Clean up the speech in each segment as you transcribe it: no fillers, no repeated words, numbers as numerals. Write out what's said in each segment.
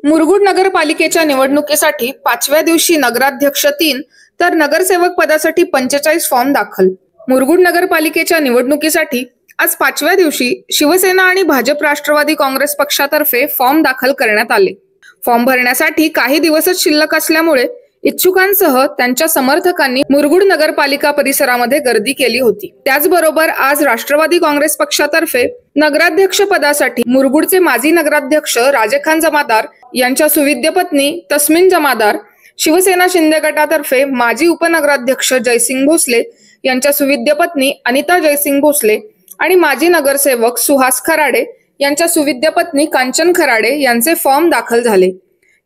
मुरगुड नगरपालिकेच्या निवडणुकीसाठी 5व्या दिवशी नगराध्यक्ष 3 तर नगरसेवक पदासाठी 45 फॉर्म दाखल। मुरगुड नगरपालिकेच्या निवडणुकीसाठी आज 5व्या दिवशी शिवसेना आणि भाजप राष्ट्रवादी काँग्रेस पक्षातर्फे फॉर्म दाखल करण्यात आले। फॉर्म भरण्यासाठी काही दिवसच शिल्लक असल्यामुळे इच्छुकांसह त्यांच्या समर्थकांनी मुरगुड नगरपालिका परिसरामध्ये गर्दी केली होती। त्याचबरोबर आज राष्ट्रवादी काँग्रेस पक्षातर्फे नगराध्यक्ष पदासाठी मुरगुडचे माजी नगराध्यक्ष राजेखान जमादार यांच्या सुविद्य पत्नी तस्मिन जमादार, शिवसेना शिंदे गटातर्फे माजी उपनगराध्यक्ष जयसिंग भोसले यांच्या सुविद्य पत्नी अनिता जयसिंग भोसले आणि माजी नगरसेवक सुहास खराडे यांच्या सुविद्य पत्नी कांचन खराडे यांचे फॉर्म दाखल झाले।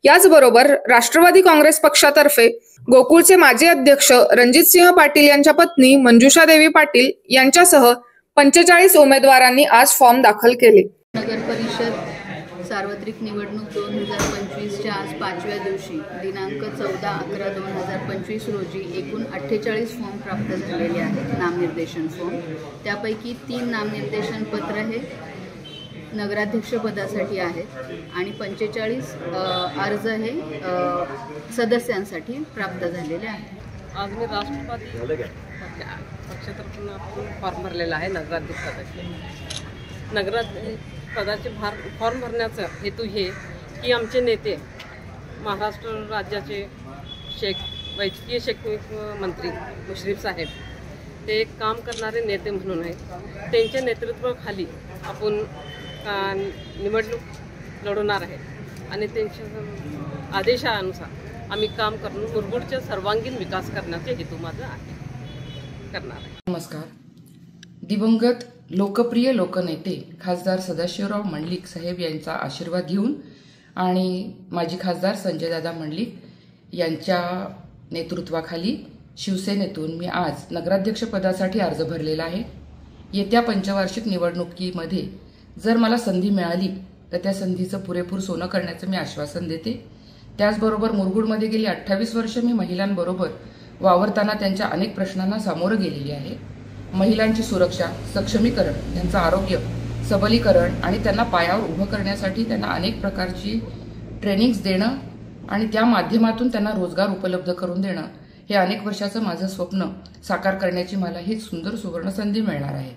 याचबरोबर राष्ट्रवादी काँग्रेस पक्षातर्फे गोकुळचे माजी अध्यक्ष रणजितसिंह पाटील यांच्या पत्नी मंजुषा देवी पाटील यांच्यासह 45 उमेदवारांनी आज फॉर्म दाखल केले। नगर परिषद सार्वत्रिक निवडणूक 2025च्या आज 5व्या दिवशी दिनांक 14/11/2025 रोजी एकूण 48 फॉर्म प्राप्त झालेले आहेत, नामनिर्देशन फॉर्म। त्यापैकी 3 नामनिर्देशन पत्र हे नगराध्यक्ष पदासाठी आहेत आणि 45 अर्ज हे सदस्यांसाठी प्राप्त झालेले आहेत। आज मी राष्ट्रवादी पक्षातर्फे फॉर्म भरलेला आहे नगराध्यक्ष पदाचे फॉर्म भरण्याचा हेतू हे की आमचे नेते महाराष्ट्र राज्याचे वैद्यकीय शैक्षणिक मंत्री मुश्रीफ साहेब ते एक काम करणारे नेते म्हणून आहेत। त्यांच्या नेतृत्वाखाली आपण निवडणूक लढवणार आहे आणि त्यांच्या आदेशानुसार आम्ही काम करून मुरगुडच्या सर्वांगीण विकास करण्याचे हेतू माझा करणार आहे। नमस्कार। दिवंगत लोकप्रिय लोकनेते खासदार सदाशिवराव मंडलिक साहेब यांचा आशीर्वाद घेऊन आणि माजी खासदार संजयदादा मंडलिक यांच्या नेतृत्वाखाली शिवसेनेतून मी आज नगराध्यक्ष पदासाठी अर्ज भरलेला आहे। येत्या पंचवार्षिक निवडणुकीमध्ये जर मला संधी मिळाली तर त्या संधीचं पुरेपूर सोनं करण्याचं मी आश्वासन देते। त्याचबरोबर मुरगुडमध्ये गेली 28 वर्ष मी महिलांबरोबर वावरताना त्यांच्या अनेक प्रश्नांना सामोरं गेलेली आहे। महिलांची सुरक्षा, सक्षमीकरण, त्यांचं आरोग्य, सबलीकरण आणि त्यांना पायावर उभं करण्यासाठी त्यांना अनेक प्रकारची ट्रेनिंग्स देणं आणि त्या माध्यमातून त्यांना रोजगार उपलब्ध करून देणं हे अनेक वर्षाचं माझं स्वप्न साकार करण्याची मला ही सुंदर सुवर्ण संधी मिळणार आहे।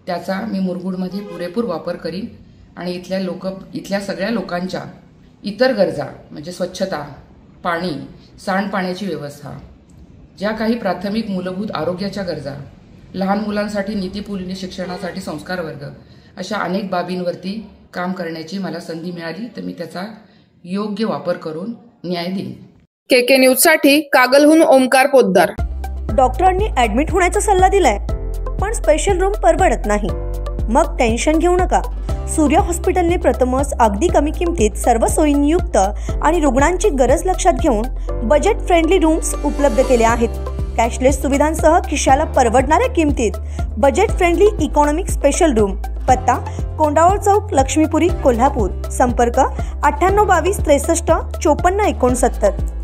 त्याचा मी मुरगुडमध्ये पुरेपूर वापर करीन आणि इथल्या सगळ्या लोकांच्या इतर गरजा म्हणजे स्वच्छता, पाणी, सांडपाण्याची व्यवस्था, ज्या काही प्राथमिक मूलभूत आरोग्याच्या गरजा, लहान मुलांसाठी नीतिपूर्ण शिक्षणासाठी संस्कार वर्ग, अशा अनेक बाबींवरती काम करण्याची मला संधी मिळाली तर मी त्याचा योग्य वापर करून न्याय देईन। KK न्यूजसाठी कागलहून ओमकार पोद्दार। डॉक्टरांनी ऍडमिट होण्याचा सल्ला दिलाय पण स्पेशल रूम परवडत नाही, मग टेन्शन घेऊ नका। सूर्य हॉस्पिटलने प्रथमच अगदी कमी किमतीत सर्व सोयींयुक्त आणि रुग्णांची गरज लक्षात घेऊन बजेट फ्रेंडली रूम्स उपलब्ध केले आहेत। कॅशलेस सुविधांसह खिशाला परवडणाऱ्या किमतीत budget friendly economic special room. पत्ता कोंडावळ चौक, लक्ष्मीपुरी, कोल्हापूर। संपर्क 9822 63 54 69।